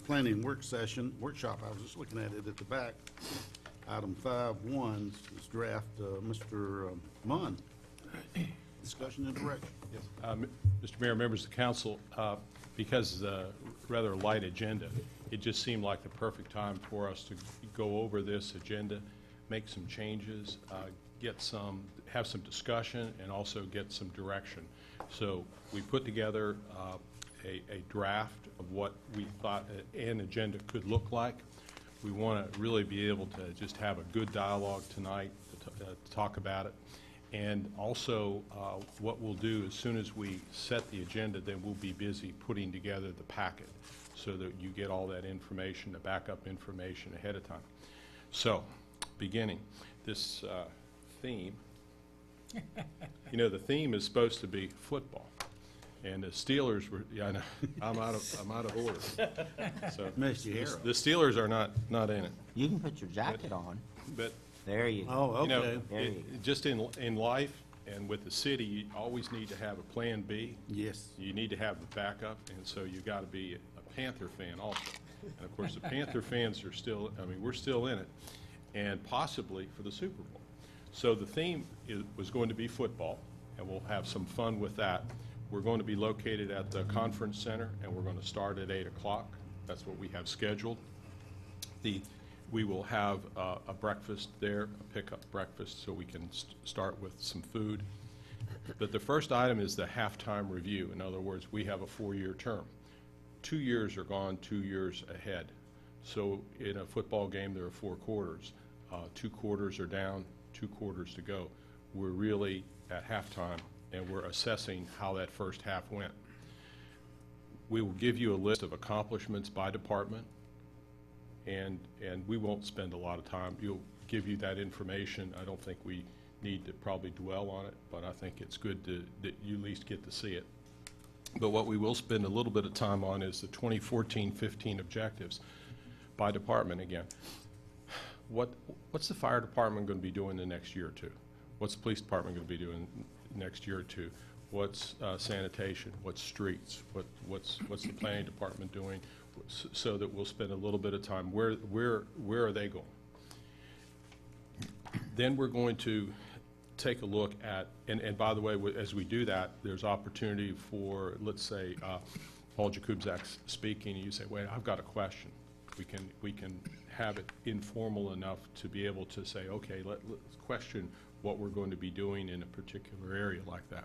planning workshop, I was just looking at it at the back. Item 5.1 is draft, Mr. Munn. Discussion and direction. Yes. Mr. Mayor, members of the council, because it's a rather light agenda, it just seemed like the perfect time for us to go over this agenda, make some changes, have some discussion, and also get some direction. So we put together a draft of what we thought an agenda could look like. We want to really be able to just have a good dialogue tonight to talk about it. And also, what we'll do as soon as we set the agenda, then we'll be busy putting together the packet so that you get all that information, the backup information ahead of time. So, beginning, this theme, you know, the theme is supposed to be football. And the Steelers were, yeah, I know, I'm out of order. So the Steelers are not in it. You can put your jacket on. But There you go. Oh, you know, okay. There you go. just in life and with the city, you always need to have a plan B. Yes. You need to have the backup, and so you got to be a Panther fan also. And of course, the Panther fans are still, I mean, we're still in it, and possibly for the Super Bowl. So the theme was going to be football, and we'll have some fun with that. We're going to be located at the conference center, and we're going to start at 8 o'clock. That's what we have scheduled. We will have a breakfast there, a pickup breakfast, so we can start with some food. But the first item is the halftime review. In other words, we have a 4-year term. 2 years are gone, 2 years ahead. So in a football game, there are 4 quarters. 2 quarters are down, 2 quarters to go. We're really at halftime, and we're assessing how that first half went. We will give you a list of accomplishments by department, and we won't spend a lot of time. You'll give you that information. I don't think we need to probably dwell on it, but I think it's good that you at least get to see it. But what we will spend a little bit of time on is the 2014-15 objectives by department again. What's the fire department going to be doing the next year or two? What's the police department going to be doing next year or two? What's sanitation? What's streets? What's the planning department doing? So that we'll spend a little bit of time. Where are they going? Then we're going to take a look at, and by the way, as we do that, there's opportunity for, let's say, Paul Jakubczak's speaking, and you say, wait, I've got a question. We can have it informal enough to be able to say, okay, let's question what we're going to be doing in a particular area like that.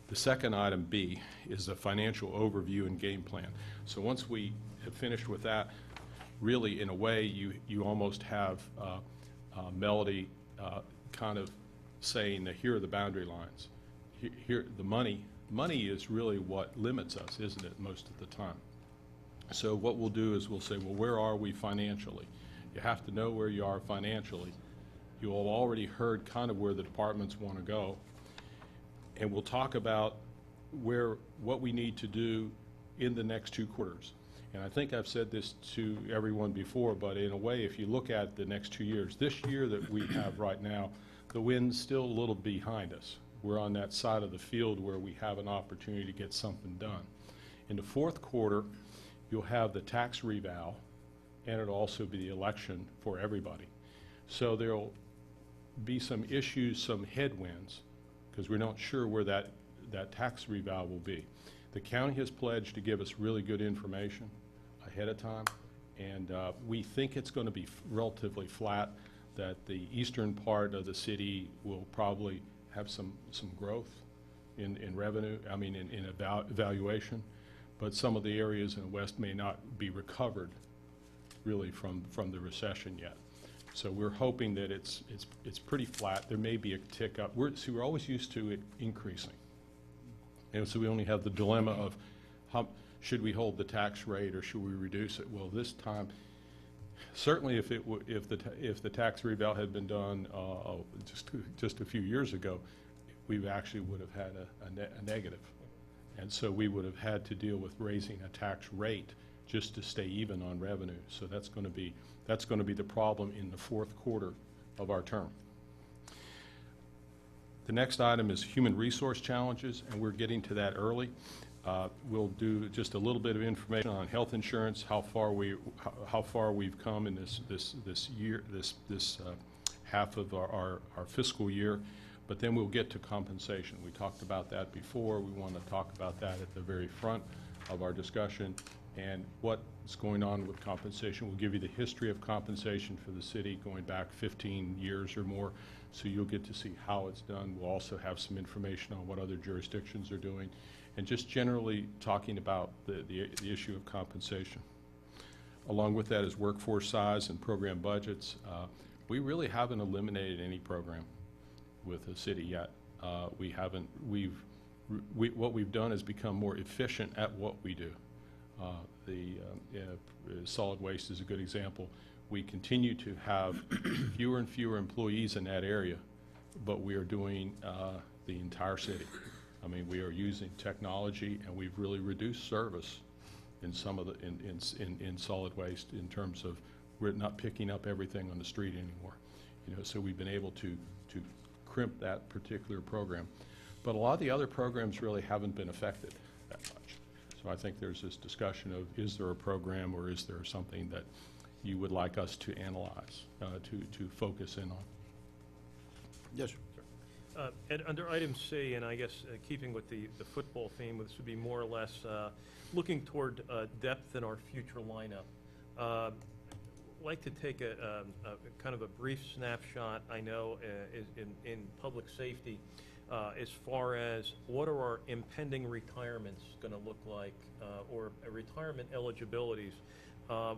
The second item, B, is a financial overview and game plan. So once we have finished with that, really, in a way, you almost have Melody kind of saying that here are the boundary lines. Here, the money is really what limits us, isn't it, most of the time? So what we'll do is we'll say, well, where are we financially? You have to know where you are financially. You have already heard kind of where the departments want to go. And we'll talk about what we need to do in the next 2 quarters. And I think I've said this to everyone before, but in a way, if you look at the next 2 years, this year that we have right now, the wind's still a little behind us. We're on that side of the field where we have an opportunity to get something done. In the 4th quarter, you'll have the tax revow, and it'll also be the election for everybody. So there'll be some issues, some headwinds, because we're not sure where that tax revow will be. The county has pledged to give us really good information ahead of time, and we think it's going to be relatively flat, that the eastern part of the city will probably have some growth in revenue, I mean in evaluation, but some of the areas in the west may not be recovered really from the recession yet. So we're hoping that it's pretty flat. There may be a tick up. We're always used to it increasing. And so we only have the dilemma of should we hold the tax rate or should we reduce it? Well, this time, certainly if the tax revow had been done just a few years ago, we actually would have had a negative. And so we would have had to deal with raising a tax rate just to stay even on revenue. So that's going to be the problem in the 4th quarter of our term. The next item is human resource challenges, and we're getting to that early. We'll do just a little bit of information on health insurance, how far we've come in this year, this half of our fiscal year. But then we'll get to compensation. We talked about that before. We want to talk about that at the very front of our discussion and what's going on with compensation. We'll give you the history of compensation for the city going back 15 years or more, so you'll get to see how it's done. We'll also have some information on what other jurisdictions are doing, and just generally talking about the issue of compensation. Along with that is workforce size and program budgets. We really haven't eliminated any program with the city yet. What we've done is become more efficient at what we do. Solid waste is a good example. We continue to have fewer and fewer employees in that area, but we are doing the entire city. I mean, we are using technology, and we've really reduced service in some of the in solid waste in terms of we're not picking up everything on the street anymore. You know, so we've been able to crimp that particular program. But a lot of the other programs really haven't been affected that much. So I think there's this discussion of, is there a program or is there something that you would like us to analyze, to focus in on? Yes, sir. And under item C, and I guess keeping with the football theme, this would be more or less looking toward depth in our future lineup. I'd like to take a kind of a brief snapshot, I know, in public safety, as far as what are our impending retirements going to look like, or retirement eligibilities,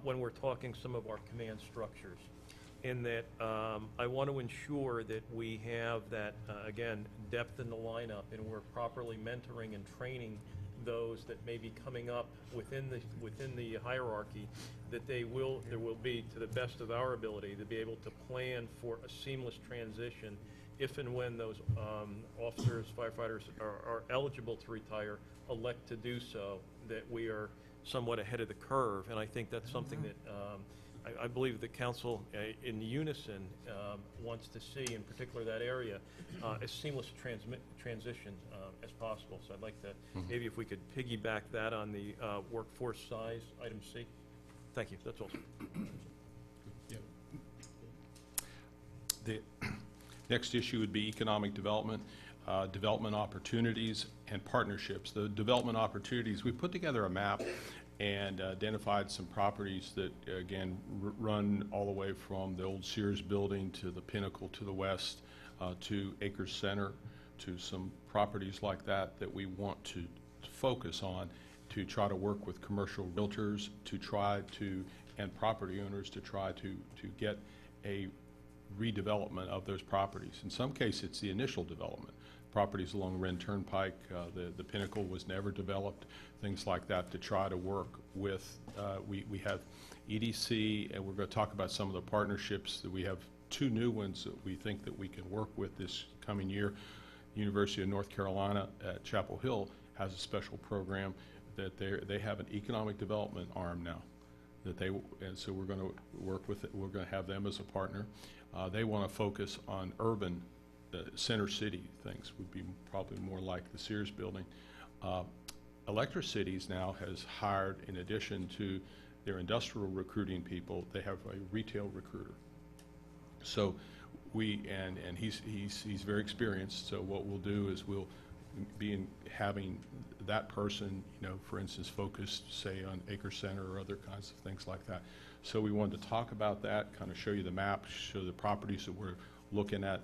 when we're talking some of our command structures. In that I want to ensure that we have that, again, depth in the lineup, and we're properly mentoring and training those that may be coming up within the hierarchy, that there will be, to the best of our ability, to be able to plan for a seamless transition if and when those officers, firefighters are eligible to retire, elect to do so, that we are somewhat ahead of the curve. And I think that's something that I believe the council in unison wants to see, in particular that area, as seamless transition as possible. So I'd like to, maybe if we could piggyback that on the workforce size, item C. Thank you, that's all. Yeah. The next issue would be economic development, development opportunities, and partnerships. The development opportunities, we put together a map and identified some properties that, again, run all the way from the old Sears building to the Pinnacle to the west, to Acres Center, to some properties like that we want to focus on, to try to work with commercial realtors, and property owners to try to get a redevelopment of those properties. In some cases, it's the initial development. Properties along Wren Turnpike, the Pinnacle was never developed, things like that, to try to work with. We have EDC, and we're going to talk about some of the partnerships that we have. Two new ones that we think that we can work with this coming year. University of North Carolina at Chapel Hill has a special program that they have an economic development arm now, and so we're going to work with it. We're going to have them as a partner. They want to focus on urban center city things, would be probably more like the Sears building. Electricities now has hired, in addition to their industrial recruiting people, they have a retail recruiter. So and he's very experienced. So what we'll do is we'll be having that person, you know, for instance, focused, say, on Acres Center or other kinds of things like that. So we wanted to talk about that, kind of show you the map, show the properties that we're looking at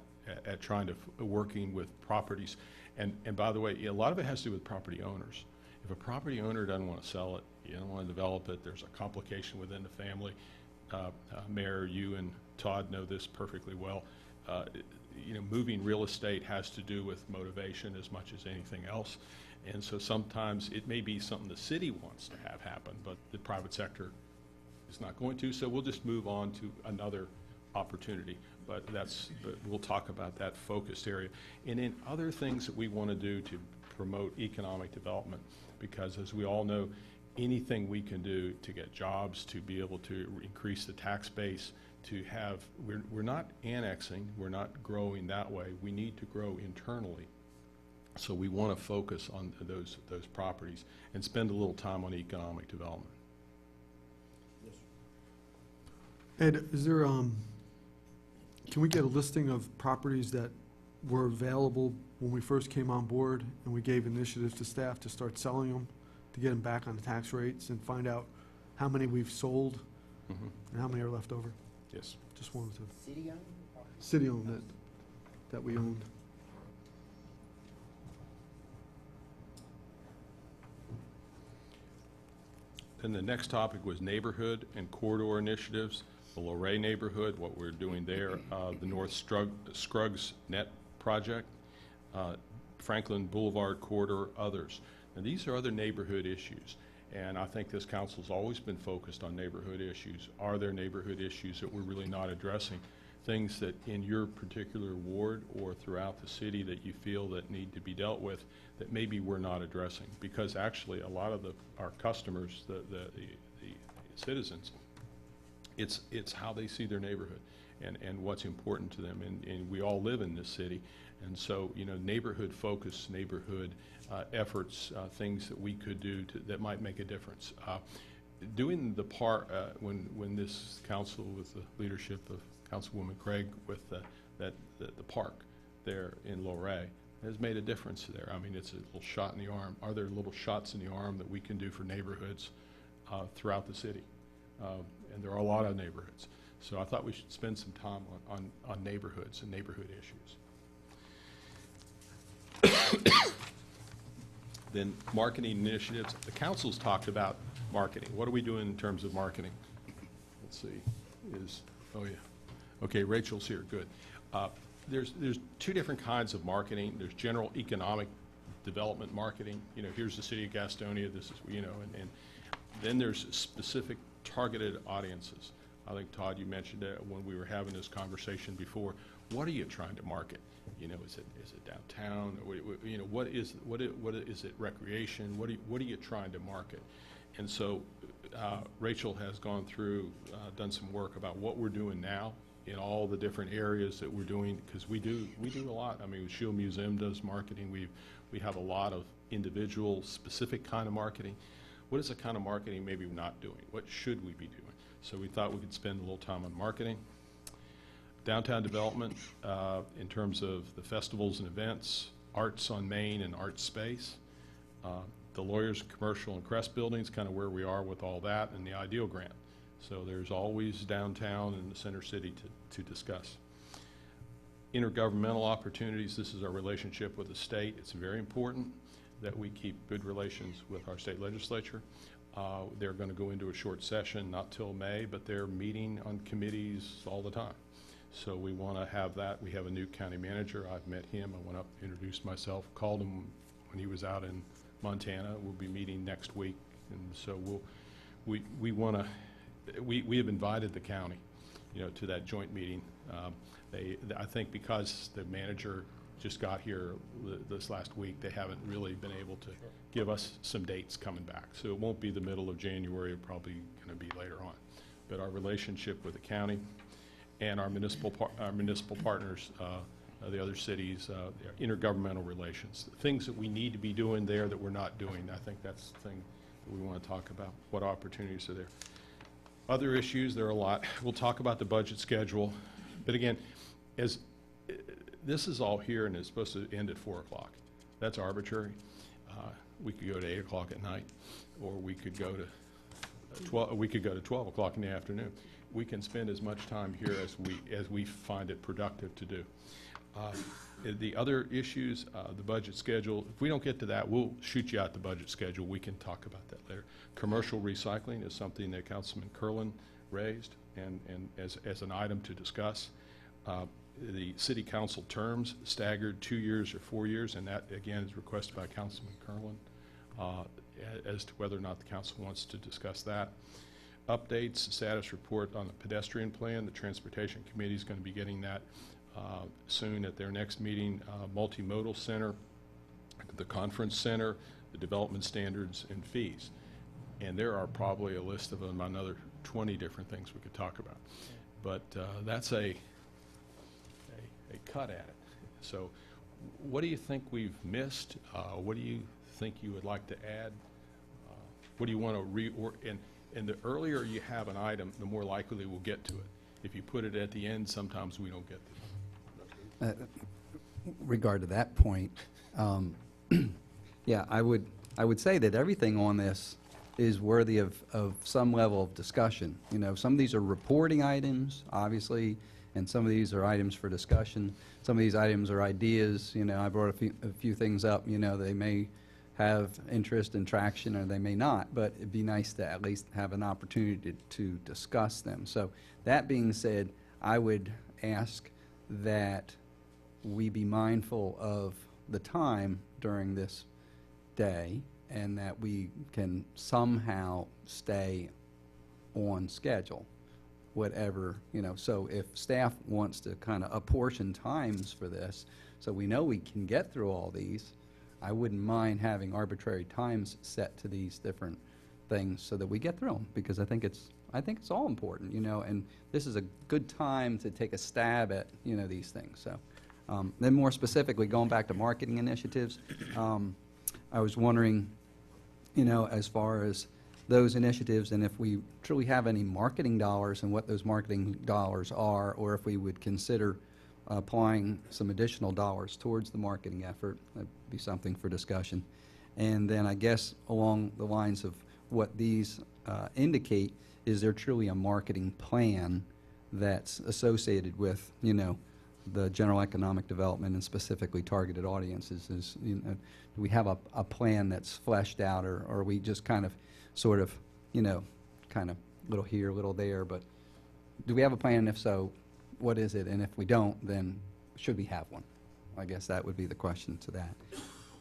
trying to working with properties. And by the way, a lot of it has to do with property owners. If a property owner doesn't want to sell it, you don't want to develop it, there's a complication within the family. Mayor, you and Todd know this perfectly well. You know, moving real estate has to do with motivation as much as anything else. And so sometimes it may be something the city wants to have happen, but the private sector is not going to. So we'll just move on to another opportunity. But we'll talk about that focused area. And in other things that we want to do to promote economic development, because as we all know, anything we can do to get jobs, to be able to increase the tax base, to have, we're not annexing, we're not growing that way. We need to grow internally So we want to focus on those properties and spend a little time on economic development. Ed, is there, can we get a listing of properties that were available when we first came on board, and we gave initiatives to staff to start selling them, to get them back on the tax rates, and find out how many we've sold and how many are left over? Yes. Just wanted to, City-owned? city-owned that we owned. Then the next topic was neighborhood and corridor initiatives. The Luray neighborhood, what we're doing there, the North Scruggs Net project, Franklin Boulevard corridor, others. And these are other neighborhood issues. And I think this council's always been focused on neighborhood issues. Are there neighborhood issues that we're really not addressing? Things that in your particular ward or throughout the city that you feel that need to be dealt with that maybe we're not addressing? Because actually a lot of our customers, the citizens, it's how they see their neighborhood and what's important to them. And we all live in this city. And so, you know, neighborhood focus, neighborhood efforts, things that we could do that might make a difference. Doing the part, when this council, with the leadership of Councilwoman Craig, with the park there in Luray, has made a difference there. I mean, it's a little shot in the arm. Are there little shots in the arm that we can do for neighborhoods throughout the city? And there are a lot of neighborhoods. So I thought we should spend some time on neighborhoods and neighborhood issues. Then marketing initiatives. The council's talked about marketing. What are we doing in terms of marketing? Let's see. Oh yeah. Okay, Rachel's here. Good. There's two different kinds of marketing. There's general economic development marketing. You know, here's the city of Gastonia. This is, you know, and then there's specific targeted audiences. I think, Todd, you mentioned that when we were having this conversation before. What are you trying to market? You know, is it downtown? Or, you know, what is it recreation? What are you trying to market? And so Rachel has gone through, done some work about what we're doing now in all the different areas that we're doing, because we do a lot. I mean, Shield Museum does marketing. We have a lot of individual specific kind of marketing. What is the kind of marketing maybe we're not doing? What should we be doing? So we thought we could spend a little time on marketing. Downtown development, in terms of the festivals and events, Arts on Main and Art Space. The Lawyers Commercial and Crest buildings, kind of where we are with all that, and the Ideal Grant. So there's always downtown and the center city to discuss. Intergovernmental opportunities, this is our relationship with the state. It's very important that we keep good relations with our state legislature. They're going to go into a short session, not till May, but they're meeting on committees all the time. So we want to have that. We have a new county manager. I've met him. I went up, introduced myself, called him when he was out in Montana. We'll be meeting next week. And so we want to, we have invited the county, you know, to that joint meeting. I think because the manager just got here this last week, they haven't really been able to give us some dates coming back. So it won't be the middle of January, it'll probably going to be later on. But our relationship with the county and our municipal partners, the other cities, intergovernmental relations, things that we need to be doing there that we're not doing. I think that's the thing that we want to talk about, what opportunities are there. Other issues, there are a lot. We'll talk about the budget schedule. But again, as this is all here and it's supposed to end at 4 o'clock. That's arbitrary. We could go to 8 o'clock at night, or we could go to 12. We could go to 12 o'clock in the afternoon. We can spend as much time here as we find it productive to do. The other issues, the budget schedule. If we don't get to that, we'll shoot you out the budget schedule. We can talk about that later. Commercial recycling is something that Councilman Curlin raised, and as an item to discuss. The city council terms staggered 2 years or 4 years, and that again is requested by Councilman Curlin as to whether or not the council wants to discuss that. Updates, status report on the pedestrian plan. The Transportation Committee is going to be getting that soon at their next meeting. Multimodal center, the conference center, the development standards, and fees. And there are probably a list of them, another 20 different things we could talk about. But that's a cut at it. So what do you think we've missed? What do you think you would like to add? What do you want to and the earlier you have an item, the more likely we'll get to it. If you put it at the end, sometimes we don't get to it. Regard to that point, yeah, I would say that everything on this is worthy of some level of discussion. You know, some of these are reporting items, obviously, and some of these are items for discussion. Some of these items are ideas. You know, I brought a few things up. You know, they may have interest and traction, or they may not, but it'd be nice to at least have an opportunity to discuss them. So that being said, I would ask that we be mindful of the time during this day, and that we can somehow stay on schedule, whatever, you know. So if staff wants to kind of apportion times for this, so we know we can get through all these, I wouldn't mind having arbitrary times set to these different things so that we get through them, because I think it's all important, you know, and this is a good time to take a stab at, you know, these things. So then more specifically, going back to marketing initiatives, I was wondering, you know, as far as those initiatives, and if we truly have any marketing dollars and what those marketing dollars are, or if we would consider applying some additional dollars towards the marketing effort. That'd be something for discussion. And then I guess along the lines of what these indicate, is there truly a marketing plan that's associated with, you know, the general economic development and specifically targeted audiences? Is, you know, do we have a plan that's fleshed out, or are we just kind of sort of, you know, kind of little here, little there, but do we have a plan? If so, what is it? And if we don't, then should we have one? I guess that would be the question to that.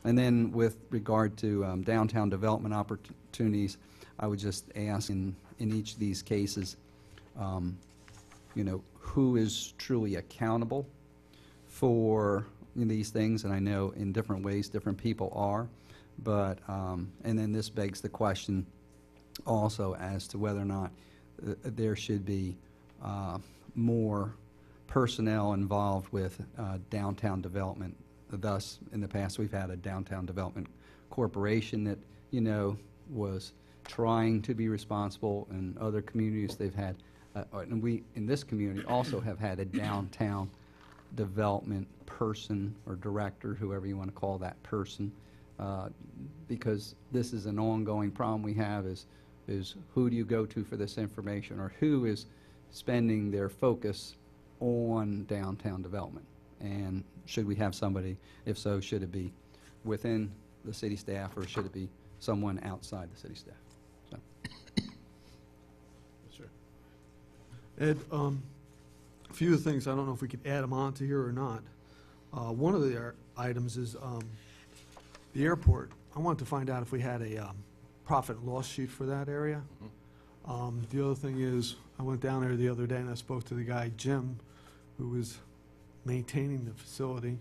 And then with regard to downtown development opportunities, I would just ask in each of these cases, you know, who is truly accountable for these things? And I know in different ways different people are, but, and then this begs the question also as to whether or not there should be more personnel involved with downtown development. Thus, in the past, we've had a downtown development corporation that, you know, was trying to be responsible. In other communities, they've had, and we in this community also have had a downtown development person or director, whoever you want to call that person, because this is an ongoing problem we have is who do you go to for this information, or who is spending their focus on downtown development? And should we have somebody? If so, should it be within the city staff, or should it be someone outside the city staff? So. Yes, sir. Ed, a few of the things, I don't know if we could add them on to here or not. One of the items is the airport. I wanted to find out if we had a profit and loss sheet for that area. The other thing is, I went down there the other day and I spoke to the guy, Jim, who was maintaining the facility,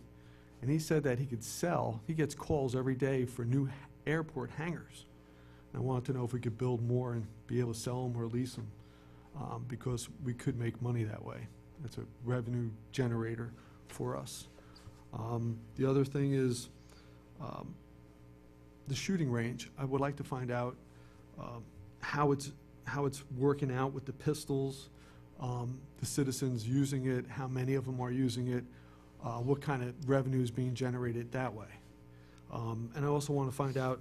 and he said that he could sell, he gets calls every day for new airport hangars. And I wanted to know if we could build more and be able to sell them or lease them, because we could make money that way. It's a revenue generator for us. The other thing is the shooting range. I would like to find out how it's working out with the pistols, the citizens using it, how many of them are using it, what kind of revenue is being generated that way. And I also want to find out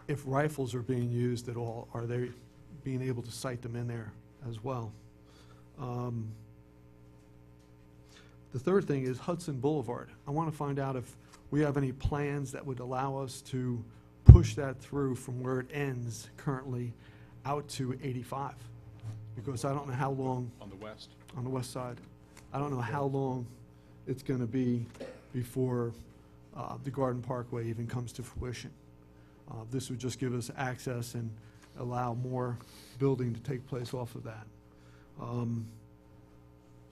if rifles are being used at all. Are they being able to sight them in there as well? The third thing is Hudson Boulevard. I want to find out if we have any plans that would allow us to push that through from where it ends currently out to 85. Because I don't know how long, On the west? on the west side, I don't know how long it's going to be before the Garden Parkway even comes to fruition. This would just give us access and allow more building to take place off of that.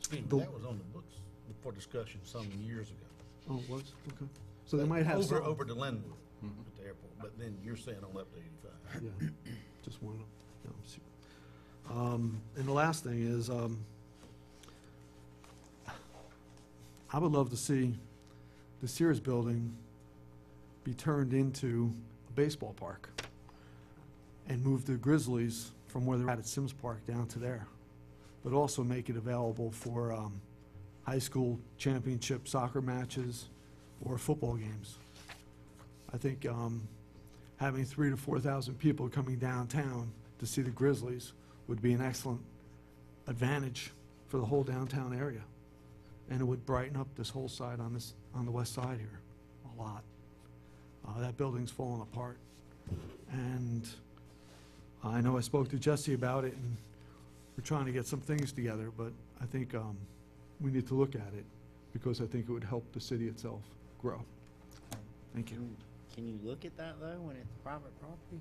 Steve, The- that was on the books for discussion some years ago. Oh, it was? Okay. So they might have Over, some. over to Linwood at the airport, but then you're saying on up to 85. Yeah, just one. And the last thing is, I would love to see the Sears building be turned into a baseball park and move the Grizzlies from where they're at Sims Park down to there, but also make it available for high school championship soccer matches or football games. I think having 3,000 to 4,000 people coming downtown to see the Grizzlies would be an excellent advantage for the whole downtown area. And it would brighten up this whole side on the west side here a lot. That building's falling apart. And I know I spoke to Jesse about it, and we're trying to get some things together, but I think we need to look at it because I think it would help the city itself grow. Thank you. Can you look at that though when it's private property?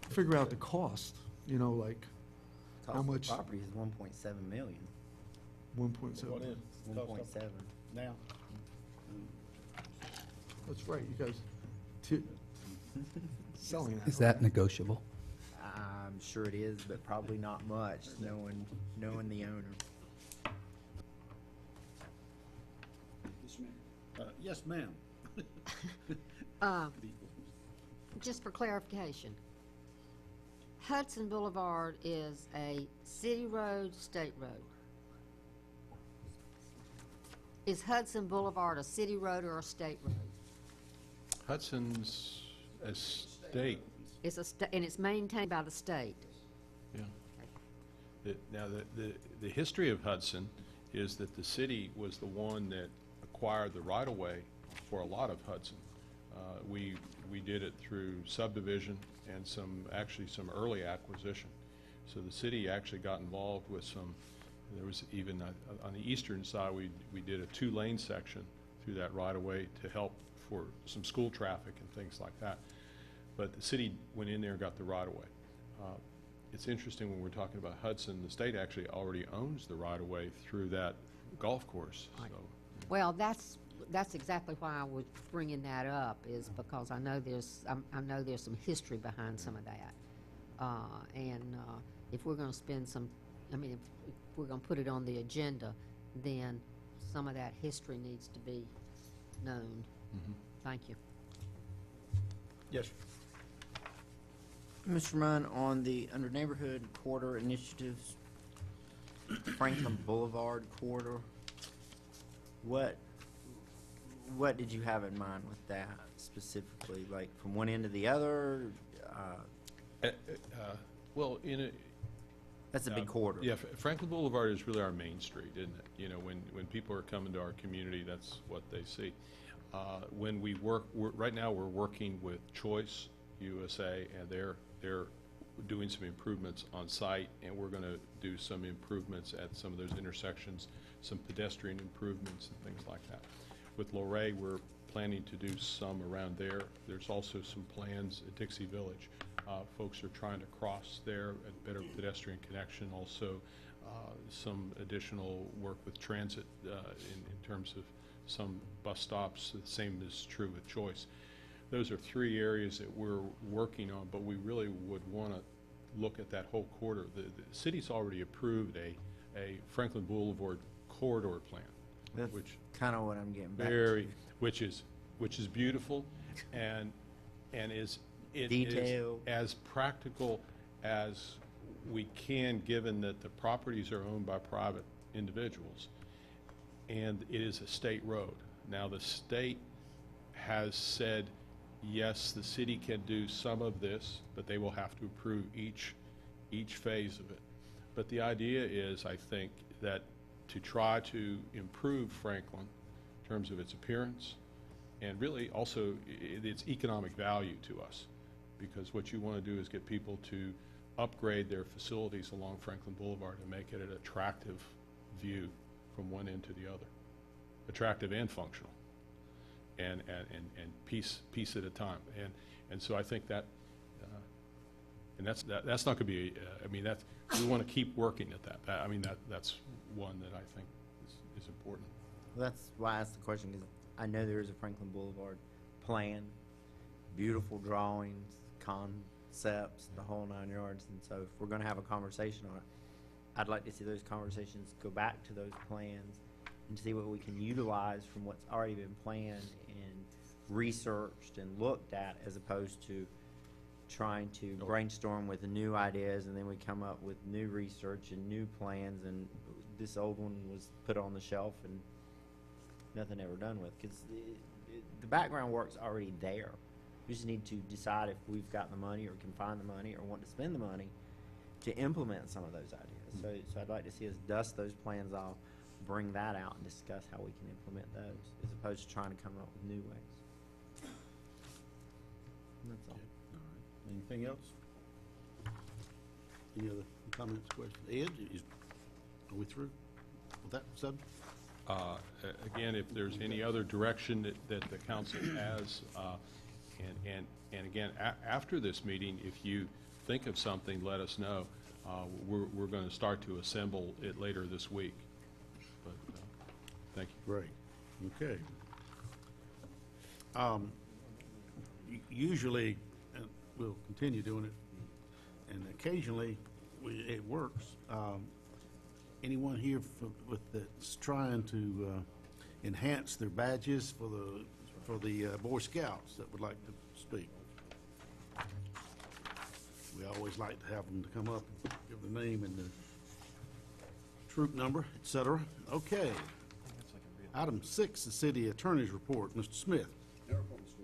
Figure out the cost, like how Cost of much, the property is 1.7 million. 1.7. What is? 1.7. Now? That's right, you guys selling that. Is that negotiable? I'm sure it is, but probably not much, knowing the owner. Yes, ma'am. Just for clarification, Hudson Boulevard is a city road, state road? Is Hudson Boulevard a city road or a state road? Hudson's a state, It's and it's maintained by the state. yeah. Now, the history of Hudson is that the city was the one that acquired the right-of-way for a lot of Hudson. We did it through subdivision and actually some early acquisition. So the city actually got involved with there was even, on the eastern side, we did a 2-lane section through that right-of-way to help for some school traffic and things like that. But the city went in there and got the right-of-way. It's interesting when we're talking about Hudson, the state actually already owns the right-of-way through that golf course. Right. So, Well, that's exactly why I was bringing that up, is because I know there's some history behind some of that. If we're gonna spend if we're gonna put it on the agenda, then some of that history needs to be known. Thank you. Yes. Mr. Munn, under neighborhood corridor initiatives, Franklin Boulevard corridor, what did you have in mind with that specifically? Like from one end to the other? well, That's a big corridor. Yeah, Franklin Boulevard is really our main street, isn't it? When people are coming to our community, that's what they see. When we right now we're working with Choice USA, and they're doing some improvements on site, and we're going to do some improvements at some of those intersections, some pedestrian improvements and things like that. With Luray, we're planning to do some around there. There's also some plans at Dixie Village. Folks are trying to cross there, a better pedestrian connection. Also, some additional work with transit in terms of some bus stops. The same is true with Choice. Those are 3 areas that we're working on, but we really would want to look at that whole corridor. The city's already approved a Franklin Boulevard corridor plan, That's which kind of what I'm getting back to. which is beautiful and is Detailed. as practical as we can, given that the properties are owned by private individuals, and it is a state road. Now, the state has said, yes, the city can do some of this, but they will have to approve each phase of it. But the idea is, I think, that to try to improve Franklin in terms of its appearance, and really also its economic value to us, because what you want to do is get people to upgrade their facilities along Franklin Boulevard and make it an attractive view from one end to the other, attractive and functional, and piece at a time. And so I think that, and that's not going to be. We want to keep working at that. That's one that I think is important. Well, that's why I asked the question, because I know there is a Franklin Boulevard plan, beautiful drawings, concepts, the whole 9 yards. And so if we're going to have a conversation on it, I'd like to see those conversations go back to those plans and see what we can utilize from what's already been planned and researched and looked at, as opposed to trying to brainstorm with new ideas, and then we come up with new research and new plans, and this old one was put on the shelf and nothing ever done with, because the background work's already there. We just need to decide if we've got the money, or can find the money, or want to spend the money to implement some of those ideas. So I'd like to see us dust those plans off, bring that out, and discuss how we can implement those, as opposed to trying to come up with new ways. And that's all. Anything else? Any other comments, questions? Ed, are we through with that subject? Again, if there's any other direction that the council has, and again, after this meeting, if you think of something, let us know. We're going to start to assemble it later this week. But thank you. Great. Okay. Usually, and we'll continue doing it, and occasionally it works. Anyone here that's trying to enhance their badges for the Boy Scouts that would like to speak? We always like to have them to come up and give their name and the troop number, et cetera. Okay. Item 6, the city attorney's report. Mr. Smith. No report, Mr.